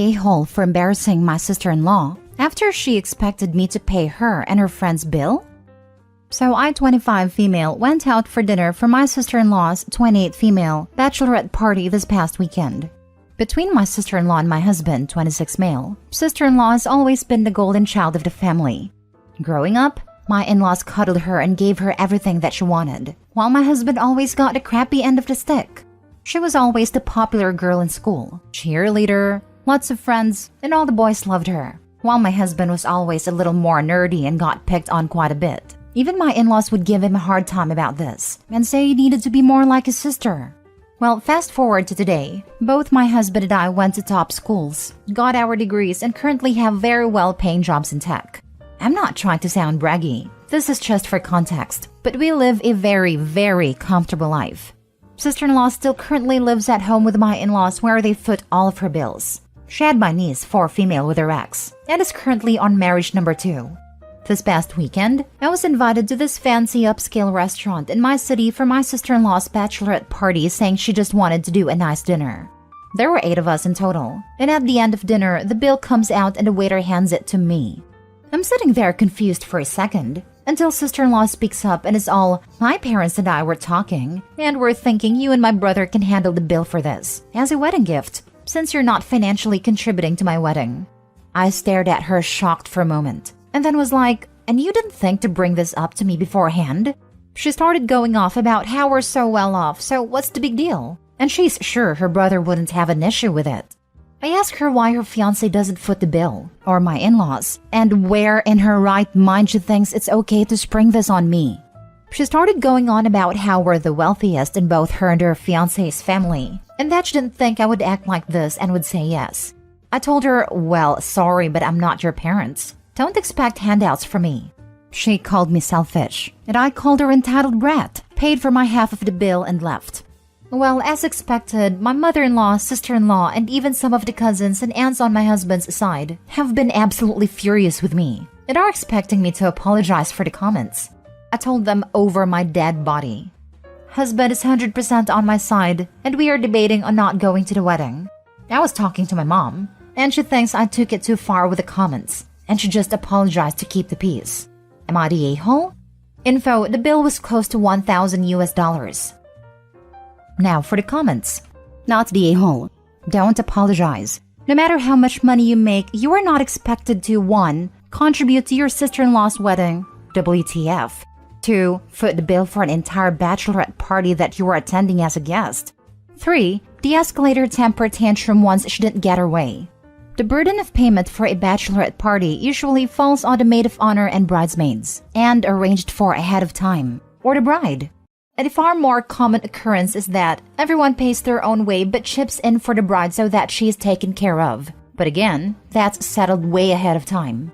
a-hole for embarrassing my sister-in-law after she expected me to pay her and her friend's bill? So I, 25 female, went out for dinner for my sister-in-law's 28 female bachelorette party this past weekend. Between my sister-in-law and my husband, 26 male, sister-in-law has always been the golden child of the family. Growing up, my in-laws cuddled her and gave her everything that she wanted, while my husband always got the crappy end of the stick. She was always the popular girl in school, cheerleader, lots of friends, and all the boys loved her, while my husband was always a little more nerdy and got picked on quite a bit. Even my in-laws would give him a hard time about this and say he needed to be more like his sister. Well, fast forward to today. Both my husband and I went to top schools, got our degrees, and currently have very well-paying jobs in tech. I'm not trying to sound braggy. This is just for context, but we live a very, very comfortable life. Sister-in-law still currently lives at home with my in-laws where they foot all of her bills. She had my niece, 4 female, with her ex, and is currently on marriage number 2. This past weekend, I was invited to this fancy upscale restaurant in my city for my sister-in-law's bachelorette party, saying she just wanted to do a nice dinner. There were 8 of us in total, and at the end of dinner, the bill comes out and the waiter hands it to me. I'm sitting there confused for a second, until sister-in-law speaks up and is all, "My parents and I were talking, and we're thinking you and my brother can handle the bill for this, as a wedding gift, since you're not financially contributing to my wedding." I stared at her shocked for a moment, and then was like, "And you didn't think to bring this up to me beforehand?" She started going off about how we're so well off, so what's the big deal? And she's sure her brother wouldn't have an issue with it. I asked her why her fiancé doesn't foot the bill, or my in-laws, and where in her right mind she thinks it's okay to spring this on me. She started going on about how we're the wealthiest in both her and her fiancé's family, and that she didn't think I would act like this and would say yes. I told her, "Well, sorry, but I'm not your parents. Don't expect handouts from me." She called me selfish, and I called her entitled brat, paid for my half of the bill, and left. Well, as expected, my mother-in-law, sister-in-law, and even some of the cousins and aunts on my husband's side have been absolutely furious with me and are expecting me to apologize for the comments. I told them over my dead body. Husband is 100% on my side, and we are debating on not going to the wedding. I was talking to my mom, and she thinks I took it too far with the comments, and she just apologized to keep the peace. Am I the a-hole? Info, the bill was close to $1,000. Now for the comments. Not the a-hole. Don't apologize. No matter how much money you make, you are not expected to 1. Contribute to your sister-in-law's wedding. WTF. 2. Foot the bill for an entire bachelorette party that you were attending as a guest. 3. De-escalate her temper tantrum once she didn't get her way. The burden of payment for a bachelorette party usually falls on the maid of honor and bridesmaids, and arranged for ahead of time, or the bride. And a far more common occurrence is that everyone pays their own way but chips in for the bride so that she is taken care of. But again, that's settled way ahead of time.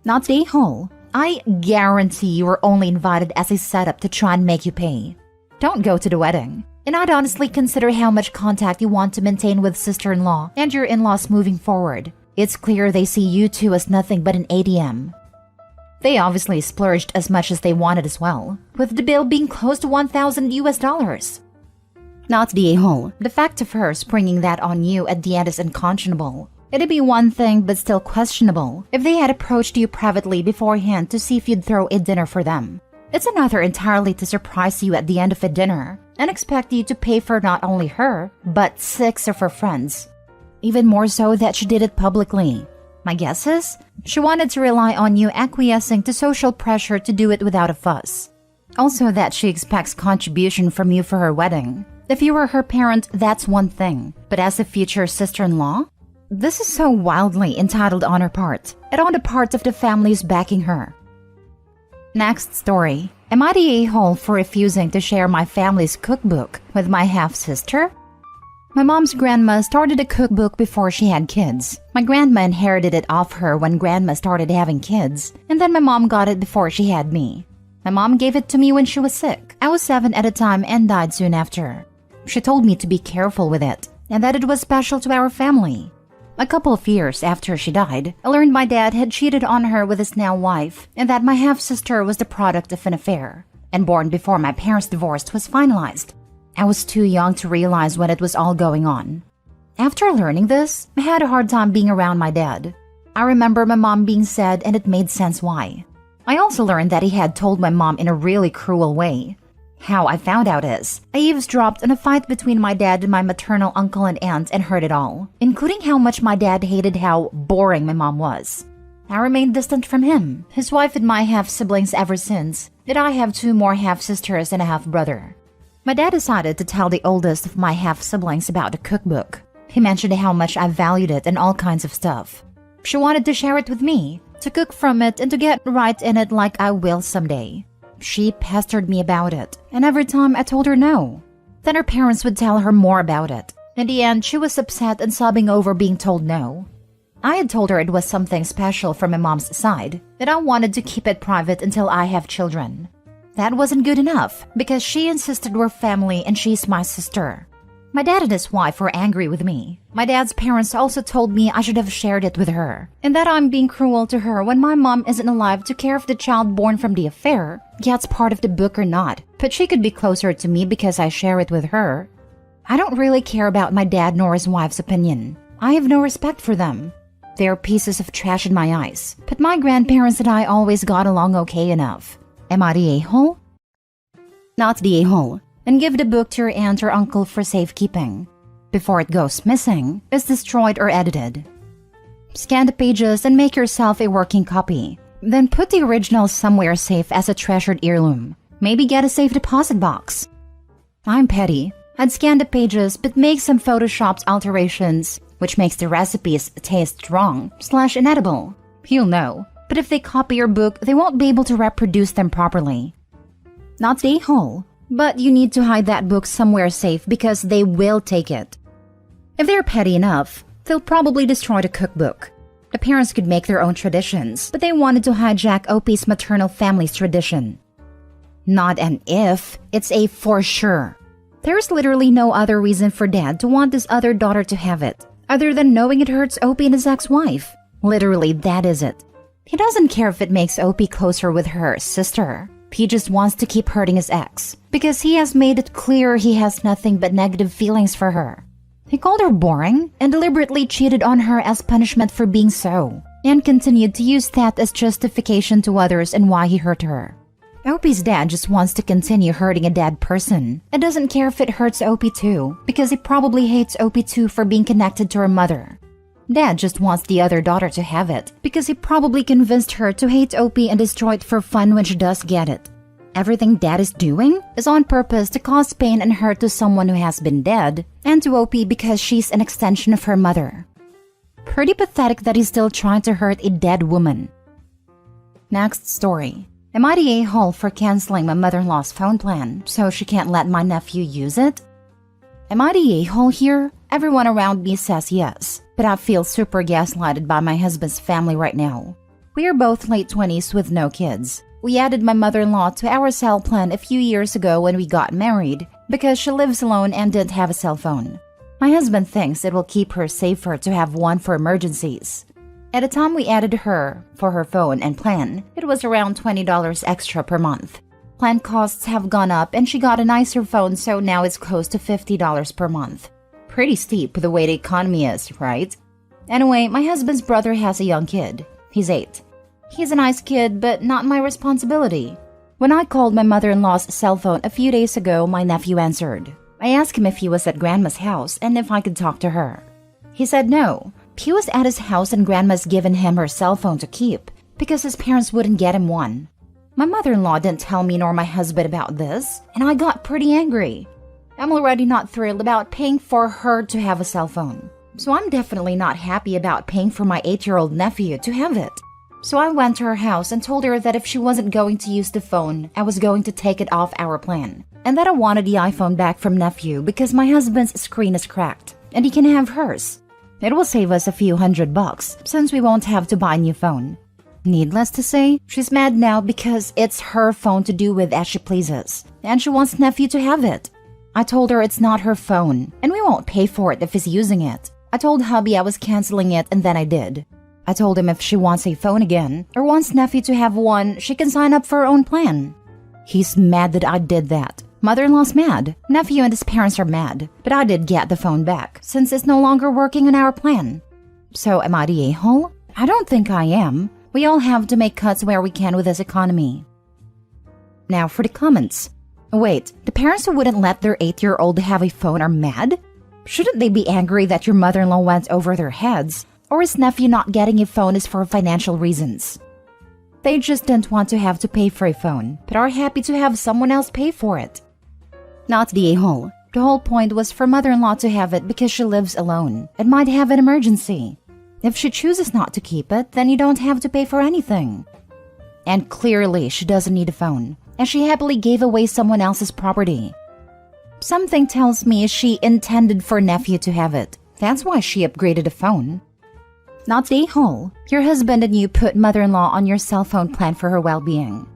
Not the a-hole. I guarantee you were only invited as a setup to try and make you pay. Don't go to the wedding. And I'd honestly consider how much contact you want to maintain with sister-in-law and your in-laws moving forward. It's clear they see you two as nothing but an ATM. They obviously splurged as much as they wanted as well, with the bill being close to $1,000. Not the a-hole. The fact of her springing that on you at the end is unconscionable. It'd be one thing but still questionable if they had approached you privately beforehand to see if you'd throw a dinner for them. It's another entirely to surprise you at the end of a dinner and expect you to pay for not only her, but 6 of her friends. Even more so that she did it publicly. My guess is, she wanted to rely on you acquiescing to social pressure to do it without a fuss. Also that she expects contribution from you for her wedding. If you were her parent, that's one thing. But as a future sister-in-law? This is so wildly entitled on her part, and on the part of the families backing her. Next story. Am I the a-hole for refusing to share my family's cookbook with my half-sister? My mom's grandma started a cookbook before she had kids. My grandma inherited it off her when grandma started having kids, and then my mom got it before she had me. My mom gave it to me when she was sick. I was 7 at the time and died soon after. She told me to be careful with it, and that it was special to our family. A couple of years after she died, I learned my dad had cheated on her with his now wife, and that my half-sister was the product of an affair, and born before my parents' divorce was finalized. I was too young to realize when it was all going on. After learning this, I had a hard time being around my dad. I remember my mom being sad and it made sense why. I also learned that he had told my mom in a really cruel way. How I found out is, I eavesdropped on a fight between my dad and my maternal uncle and aunt and heard it all, including how much my dad hated how boring my mom was. I remained distant from him, his wife and my half-siblings ever since, and I have 2 more half-sisters and a half-brother. My dad decided to tell the oldest of my half-siblings about the cookbook. He mentioned how much I valued it and all kinds of stuff. She wanted to share it with me, to cook from it and to get right in it like I will someday. She pestered me about it, and every time I told her no. Then her parents would tell her more about it. In the end, she was upset and sobbing over being told no. I had told her it was something special from my mom's side, that I wanted to keep it private until I have children. That wasn't good enough, because she insisted we're family and she's my sister. My dad and his wife were angry with me. My dad's parents also told me I should have shared it with her, and that I'm being cruel to her when my mom isn't alive to care if the child born from the affair gets part of the book or not, but she could be closer to me because I share it with her. I don't really care about my dad nor his wife's opinion. I have no respect for them. They are pieces of trash in my eyes, but my grandparents and I always got along okay enough. Am I the a-hole? Not the a-hole. And give the book to your aunt or uncle for safekeeping. Before it goes missing, is destroyed or edited. Scan the pages and make yourself a working copy. Then put the original somewhere safe as a treasured heirloom. Maybe get a safe deposit box. I'm petty. I'd scan the pages but make some photoshopped alterations, which makes the recipes taste wrong/inedible. You'll know. But if they copy your book, they won't be able to reproduce them properly. Not the a-hole. But you need to hide that book somewhere safe because they will take it. If they're petty enough, they'll probably destroy the cookbook. The parents could make their own traditions, but they wanted to hijack OP's maternal family's tradition. Not an if, it's a for sure. There's literally no other reason for Dad to want his other daughter to have it, other than knowing it hurts Opie and his ex-wife. Literally, that is it. He doesn't care if it makes Opie closer with her sister. He just wants to keep hurting his ex, because he has made it clear he has nothing but negative feelings for her. He called her boring and deliberately cheated on her as punishment for being so, and continued to use that as justification to others and why he hurt her. Opie's dad just wants to continue hurting a dead person and doesn't care if it hurts Opie too, because he probably hates Opie too for being connected to her mother. Dad just wants the other daughter to have it, because he probably convinced her to hate Opie and destroy it for fun when she does get it. Everything Dad is doing is on purpose to cause pain and hurt to someone who has been dead, and to Opie because she's an extension of her mother. Pretty pathetic that he's still trying to hurt a dead woman. Next story. Am I the a-hole for canceling my mother-in-law's phone plan so she can't let my nephew use it? Am I the a-hole here? Everyone around me says yes, but I feel super gaslighted by my husband's family right now. We are both late 20s with no kids. We added my mother-in-law to our cell plan a few years ago when we got married because she lives alone and didn't have a cell phone. My husband thinks it will keep her safer to have one for emergencies. At the time we added her for her phone and plan, it was around $20 extra per month. Plan costs have gone up and she got a nicer phone, so now it's close to $50 per month. Pretty steep the way the economy is, right? Anyway, my husband's brother has a young kid. He's 8. He's a nice kid, but not my responsibility. When I called my mother-in-law's cell phone a few days ago, my nephew answered. I asked him if he was at Grandma's house and if I could talk to her. He said no. He was at his house and Grandma's given him her cell phone to keep because his parents wouldn't get him one. My mother-in-law didn't tell me nor my husband about this, and I got pretty angry. I'm already not thrilled about paying for her to have a cell phone. So I'm definitely not happy about paying for my 8-year-old nephew to have it. So I went to her house and told her that if she wasn't going to use the phone, I was going to take it off our plan. And that I wanted the iPhone back from nephew because my husband's screen is cracked, and he can have hers. It will save us a few $100 since we won't have to buy a new phone. Needless to say, she's mad now because it's her phone to do with as she pleases, and she wants nephew to have it. I told her it's not her phone, and we won't pay for it if he's using it. I told hubby I was canceling it, and then I did. I told him if she wants a phone again, or wants nephew to have one, she can sign up for her own plan. He's mad that I did that. Mother-in-law's mad. Nephew and his parents are mad. But I did get the phone back, since it's no longer working on our plan. So am I the a-hole? I don't think I am. We all have to make cuts where we can with this economy. Now for the comments. Wait, the parents who wouldn't let their 8-year-old have a phone are mad? Shouldn't they be angry that your mother-in-law went over their heads? Or is nephew not getting a phone is for financial reasons? They just didn't want to have to pay for a phone, but are happy to have someone else pay for it. Not the a-hole. The whole point was for mother-in-law to have it because she lives alone and might have an emergency. If she chooses not to keep it, then you don't have to pay for anything. And clearly she doesn't need a phone, and she happily gave away someone else's property. Something tells me she intended for nephew to have it. That's why she upgraded a phone. Not the a-hole. Your husband and you put mother-in-law on your cell phone plan for her well-being.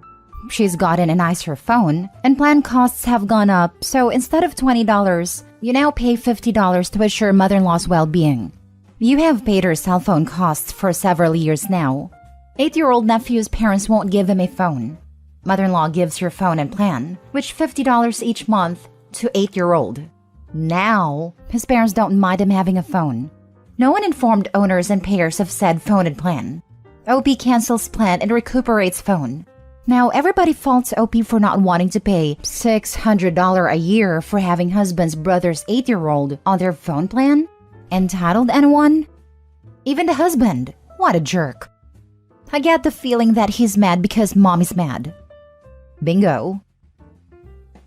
She's gotten a nicer phone, and plan costs have gone up, so instead of $20, you now pay $50 to assure mother-in-law's well-being. You have paid her cell phone costs for several years now. 8-year-old nephew's parents won't give him a phone. Mother-in-law gives her phone and plan, which $50 each month to 8-year-old. Now, his parents don't mind him having a phone. No one informed owners and payers of said phone and plan. OP cancels plan and recuperates phone. Now, everybody faults OP for not wanting to pay $600 a year for having husband's brother's 8-year-old on their phone plan? Entitled anyone? Even the husband. What a jerk. I get the feeling that he's mad because mom is mad. Bingo.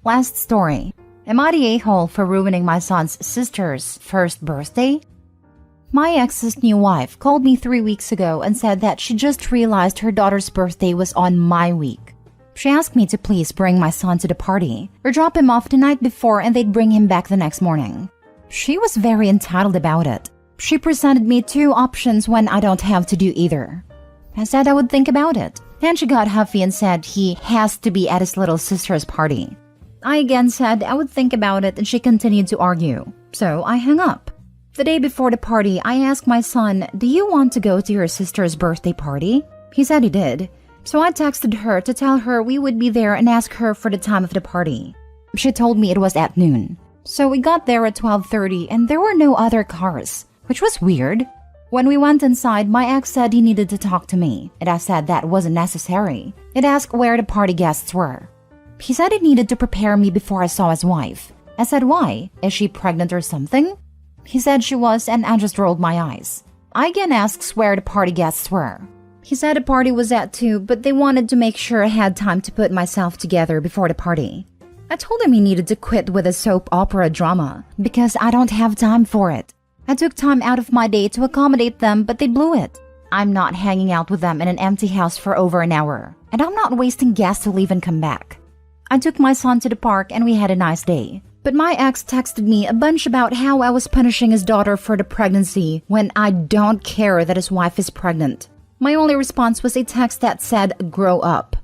Last story. Am I the a-hole for ruining my son's sister's first birthday? My ex's new wife called me 3 weeks ago and said that she just realized her daughter's birthday was on my week. She asked me to please bring my son to the party or drop him off the night before and they'd bring him back the next morning. She was very entitled about it. She presented me 2 options when I don't have to do either. I said I would think about it. Then she got huffy and said he has to be at his little sister's party. I again said I would think about it and she continued to argue. So I hung up. The day before the party, I asked my son, "Do you want to go to your sister's birthday party?" He said he did. So I texted her to tell her we would be there and ask her for the time of the party. She told me it was at noon. So we got there at 12:30 and there were no other cars, which was weird. When we went inside, my ex said he needed to talk to me, and I said that wasn't necessary. It asked where the party guests were. He said he needed to prepare me before I saw his wife. I said, "Why? Is she pregnant or something?" He said she was, and I just rolled my eyes. I again asked where the party guests were. He said the party was at 2, but they wanted to make sure I had time to put myself together before the party. I told him he needed to quit with the soap opera drama, because I don't have time for it. I took time out of my day to accommodate them, but they blew it. I'm not hanging out with them in an empty house for over an hour, and I'm not wasting gas to leave and come back. I took my son to the park and we had a nice day. But my ex texted me a bunch about how I was punishing his daughter for the pregnancy when I don't care that his wife is pregnant. My only response was a text that said, "Grow up."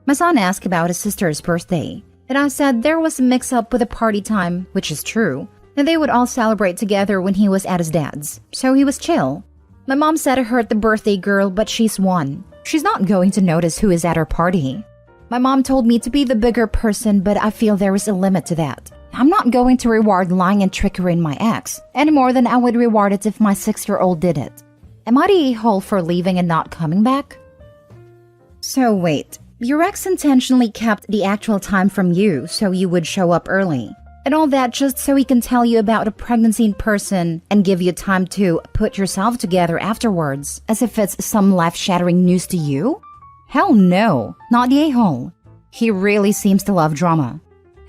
My son asked about his sister's birthday, and I said there was a mix-up with the party time, which is true, and they would all celebrate together when he was at his dad's, so he was chill. My mom said I hurt the birthday girl, but she's one. She's not going to notice who is at her party. My mom told me to be the bigger person, but I feel there is a limit to that. I'm not going to reward lying and trickery in my ex, any more than I would reward it if my 6-year-old did it. Am I the a-hole for leaving and not coming back? So wait, your ex intentionally kept the actual time from you so you would show up early, and all that just so he can tell you about a pregnancy in person and give you time to put yourself together afterwards, as if it's some life-shattering news to you? Hell no, not the a-hole. He really seems to love drama.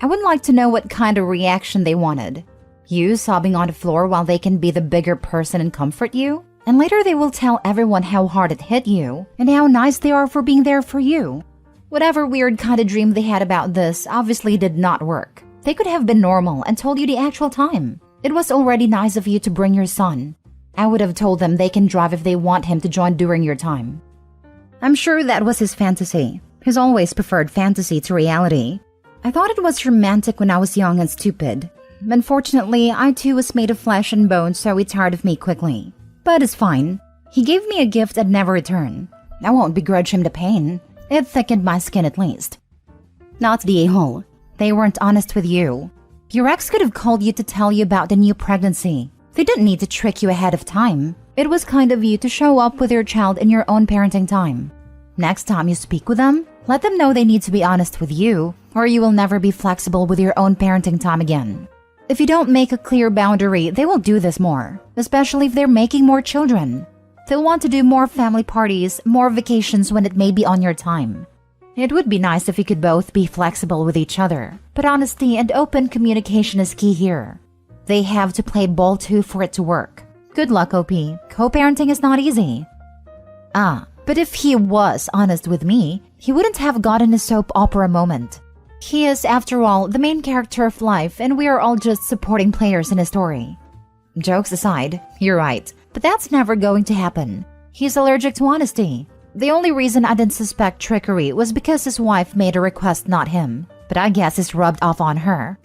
I would like to know what kind of reaction they wanted. You sobbing on the floor while they can be the bigger person and comfort you? And later they will tell everyone how hard it hit you and how nice they are for being there for you. Whatever weird kind of dream they had about this obviously did not work. They could have been normal and told you the actual time. It was already nice of you to bring your son. I would have told them they can drive if they want him to join during your time. I'm sure that was his fantasy. He's always preferred fantasy to reality. I thought it was romantic when I was young and stupid. Unfortunately, I too was made of flesh and bone, so he tired of me quickly. But it's fine. He gave me a gift I'd never return. I won't begrudge him the pain. It thickened my skin at least. Not the a-hole. They weren't honest with you. Your ex could have called you to tell you about the new pregnancy. They didn't need to trick you ahead of time. It was kind of you to show up with your child in your own parenting time. Next time you speak with them, let them know they need to be honest with you, or you will never be flexible with your own parenting time again. If you don't make a clear boundary, they will do this more, especially if they're making more children. They'll want to do more family parties, more vacations when it may be on your time. It would be nice if you could both be flexible with each other, but honesty and open communication is key here. They have to play ball too for it to work. Good luck, OP. Co-parenting is not easy. But if he was honest with me, he wouldn't have gotten a soap opera moment. He is, after all, the main character of life, and we are all just supporting players in a story. Jokes aside, you're right, but that's never going to happen. He's allergic to honesty. The only reason I didn't suspect trickery was because his wife made a request, not him. But I guess it's rubbed off on her.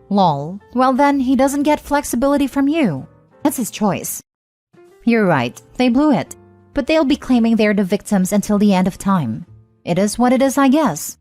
Lol. Well then, he doesn't get flexibility from you. That's his choice. You're right, they blew it. But they'll be claiming they're the victims until the end of time. It is what it is, I guess.